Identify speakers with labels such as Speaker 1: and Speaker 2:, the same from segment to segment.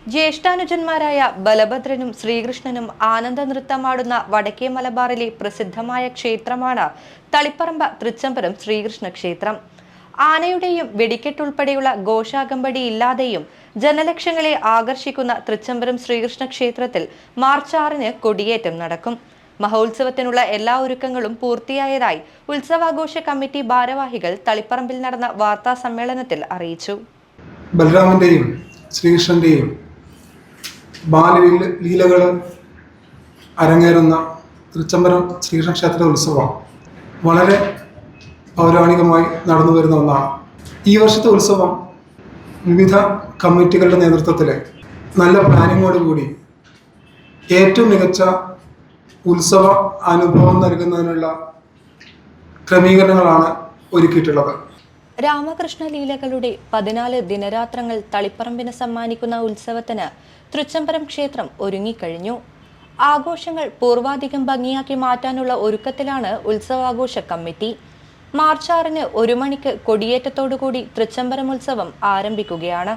Speaker 1: ജ്യേഷ്ഠാനുജന്മാരായ ബലഭദ്രനും ശ്രീകൃഷ്ണനും ആനന്ദ നൃത്തമാടുന്ന വടക്കേ മലബാറിലെ പ്രസിദ്ധമായ ക്ഷേത്രമാണ് തളിപ്പറമ്പ് തൃച്ചംബരം ശ്രീകൃഷ്ണ ക്ഷേത്രം. ആനയുടെയും വെടിക്കെട്ടുൾപ്പെടെയുള്ള ഘോഷാകമ്പടി ഇല്ലാതെയും ജനലക്ഷങ്ങളെ ആകർഷിക്കുന്ന തൃച്ചംബരം ശ്രീകൃഷ്ണ ക്ഷേത്രത്തിൽ മാർച്ച് 6-ന് കൊടിയേറ്റം നടക്കും. മഹോത്സവത്തിനുള്ള എല്ലാ ഒരുക്കങ്ങളും പൂർത്തിയായതായി ഉത്സവാഘോഷ കമ്മിറ്റി ഭാരവാഹികൾ തളിപ്പറമ്പിൽ നടന്ന വാർത്താ സമ്മേളനത്തിൽ അറിയിച്ചു.
Speaker 2: ബലരാമന്റെയും ശ്രീകൃഷ്ണന്റെയും ബാലലീലകൾ അരങ്ങേറുന്ന തൃച്ചംബരം ശ്രീകൃഷ്ണ ക്ഷേത്ര ഉത്സവം വളരെ പൗരാണികമായി നടന്നു വരുന്ന ഒന്നാണ്. ഈ വർഷത്തെ ഉത്സവം വിവിധ കമ്മിറ്റികളുടെ നേതൃത്വത്തിൽ നല്ല പ്ലാനിങ്ങോടുകൂടി ഏറ്റവും മികച്ച ഉത്സവ അനുഭവം നൽകുന്നതിനുള്ള ക്രമീകരണങ്ങളാണ് ഒരുക്കിയിട്ടുള്ളത്.
Speaker 1: രാമകൃഷ്ണ ലീലകളുടെ 14 ദിനരാത്രങ്ങൾ തളിപ്പറമ്പിന് സമ്മാനിക്കുന്ന ഉത്സവത്തിന് തൃച്ചംബരം ക്ഷേത്രം ഒരുങ്ങിക്കഴിഞ്ഞു. ആഘോഷങ്ങൾ പൂർവാധികം ഭംഗിയാക്കി മാറ്റാനുള്ള ഒരുക്കത്തിലാണ് ഉത്സവാഘോഷ കമ്മിറ്റി. മാർച്ച് 6-ന് 1 മണിക്ക് കൊടിയേറ്റത്തോടുകൂടി തൃച്ചംബരം ഉത്സവം ആരംഭിക്കുകയാണ്.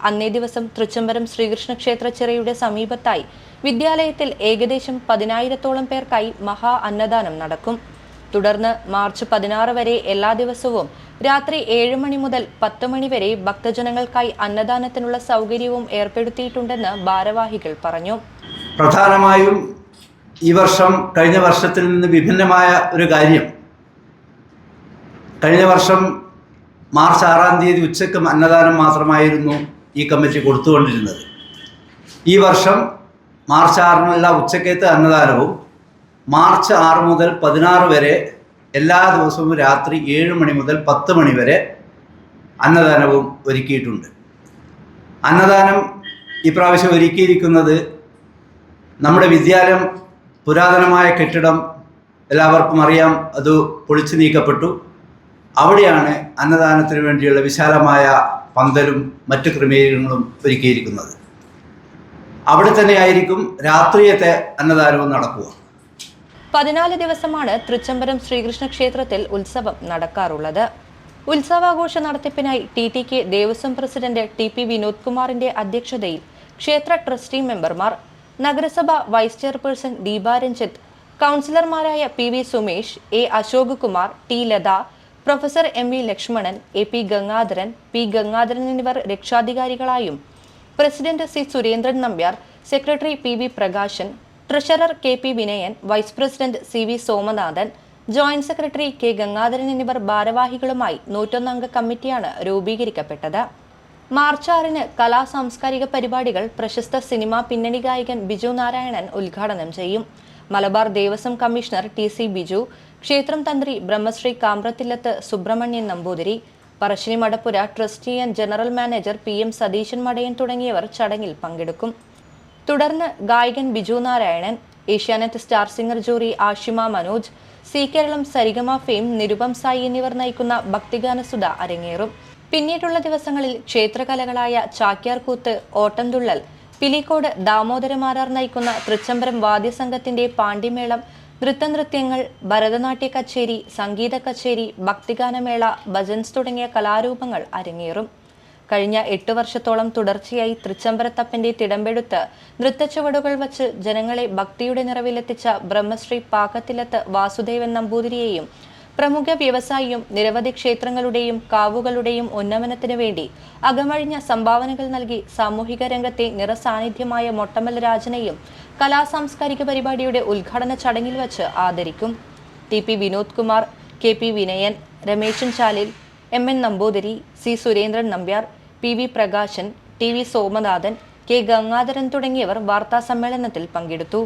Speaker 1: അന്നേ ദിവസം തൃച്ചംബരം ശ്രീകൃഷ്ണ ക്ഷേത്ര ചിറയുടെ സമീപത്തായി വിദ്യാലയത്തിൽ ഏകദേശം 10,000-ഓളം പേർക്കായി മഹാ അന്നദാനം നടക്കും. തുടർന്ന് മാർച്ച് 16 വരെ എല്ലാ ദിവസവും രാത്രി 7 മണി മുതൽ 10 മണി വരെ ഭക്തജനങ്ങൾക്കായി അന്നദാനത്തിനുള്ള സൗകര്യവും ഏർപ്പെടുത്തിയിട്ടുണ്ടെന്ന് ഭാരവാഹികൾ പറഞ്ഞു.
Speaker 3: പ്രധാനമായും ഈ വർഷം കഴിഞ്ഞ വർഷത്തിൽ നിന്ന് വിഭിന്നമായ ഒരു കാര്യം, കഴിഞ്ഞ വർഷം മാർച്ച് 6-ാം തീയതി ഉച്ചയ്ക്ക് അന്നദാനം മാത്രമായിരുന്നു ഈ കമ്മിറ്റി കൊടുത്തുകൊണ്ടിരുന്നത്. ഈ വർഷം മാർച്ച് 6-നുള്ള ഉച്ചക്കത്തെ അന്നദാനവും മാർച്ച് 6 മുതൽ 16 വരെ എല്ലാ ദിവസവും രാത്രി 7 മണി മുതൽ 10 മണി വരെ അന്നദാനവും ഒരുക്കിയിട്ടുണ്ട്. അന്നദാനം ഇപ്രാവശ്യം ഒരുക്കിയിരിക്കുന്നത് നമ്മുടെ വിദ്യാലയം പുരാതനമായ കെട്ടിടം എല്ലാവർക്കും അറിയാം, അത് പൊളിച്ചു നീക്കപ്പെട്ടു. അവിടെയാണ് അന്നദാനത്തിന് വേണ്ടിയുള്ള വിശാലമായ പന്തലും മറ്റു ക്രമീകരണങ്ങളും ഒരുക്കിയിരിക്കുന്നത്. അവിടെ തന്നെയായിരിക്കും രാത്രിയത്തെ അന്നദാനവും നടക്കുക.
Speaker 1: 14 ദിവസമാണ് തൃച്ചംബരം ശ്രീകൃഷ്ണ ക്ഷേത്രത്തിൽ ഉത്സവം നടക്കാറുള്ളത്. ഉത്സവാഘോഷ നടത്തിപ്പിനായി TTK Devaswom president TP Vinod കുമാറിന്റെ അധ്യക്ഷതയിൽ ക്ഷേത്ര ട്രസ്റ്റി മെമ്പർമാർ, നഗരസഭ വൈസ് ചെയർപേഴ്സൺ ദീപ രഞ്ജിത്ത്, കൗൺസിലർമാരായ PV Sumesh, A Ashok Kumar, T Latha, professor MV Lakshmanan, AP Gangadharan, P Gangadharan എന്നിവർ രക്ഷാധികാരികളായും president C Surendran Nambiar, secretary PV Prakashan, treasurer KP Vinayan, vice president CV Somanathan, joint secretary K Gangadharan എന്നിവർ ഭാരവാഹികളുമായി 101 അംഗ കമ്മിറ്റിയാണ് രൂപീകരിക്കപ്പെട്ടത്. മാർച്ച് 6-ന് കലാ സാംസ്കാരിക പരിപാടികൾ പ്രശസ്ത സിനിമാ പിന്നണി ഗായകൻ ബിജു നാരായണൻ ഉദ്ഘാടനം ചെയ്യും. മലബാർ ദേവസ്വം കമ്മീഷണർ TC ബിജു, ക്ഷേത്രം തന്ത്രി Brahmasree Kamprathillath Subrahmanyan Namboothiri, Parassini Madappura trustee and general manager PM Satheesan Madayan തുടങ്ങിയവർ ചടങ്ങിൽ പങ്കെടുക്കും. തുടർന്ന് ഗായകൻ Biju Narayanan, Asianet star singer jury Ashima Manoj, Zee Keralam Sarigama fame Nirupam Sai എന്നിവർ നയിക്കുന്ന ഭക്തിഗാനസുധ അരങ്ങേറും. പിന്നീടുള്ള ദിവസങ്ങളിൽ ക്ഷേത്രകലകളായ ചാക്യാർകൂത്ത്, ഓട്ടംതുള്ളൽ, പിലിക്കോട് ദാമോദരമാരാർ നയിക്കുന്ന തൃച്ചംബരം വാദ്യസംഘത്തിന്റെ പാണ്ഡിമേളം, നൃത്തനൃത്യങ്ങൾ, ഭരതനാട്യ കച്ചേരി, സംഗീത കച്ചേരി, ഭക്തിഗാനമേള, ഭജൻസ് തുടങ്ങിയ കലാരൂപങ്ങൾ അരങ്ങേറും. കഴിഞ്ഞ 8 വർഷത്തോളം തുടർച്ചയായി തൃച്ചംബരത്തപ്പന്റെ തിടമ്പെടുത്ത് നൃത്തച്ചുവടുകൾ വച്ച് ജനങ്ങളെ ഭക്തിയുടെ നിറവിലെത്തിച്ച ബ്രഹ്മശ്രീ പാക്കത്തിലത്ത് വാസുദേവൻ നമ്പൂതിരിയെയും പ്രമുഖ വ്യവസായിയും നിരവധി ക്ഷേത്രങ്ങളുടെയും കാവുകളുടെയും ഉന്നമനത്തിനു വേണ്ടി അകമഴിഞ്ഞ സംഭാവനകൾ നൽകി സാമൂഹിക രംഗത്തെ നിറസാന്നിധ്യമായ മൊട്ടമ്മൽ രാജനെയും കലാസാംസ്കാരിക പരിപാടിയുടെ ഉദ്ഘാടന ചടങ്ങിൽ വച്ച് ആദരിക്കും. TP വിനോദ് കുമാർ, KP വിനയൻ, രമേശൻ ചാലിൽ, MN Namboothiri, C Surendran Nambiar, PV Prakashan, TV Somanathan, K Gangadharan തുടങ്ങിയവർ വാർത്താ സമ്മേളനത്തിൽ പങ്കെടുത്തു.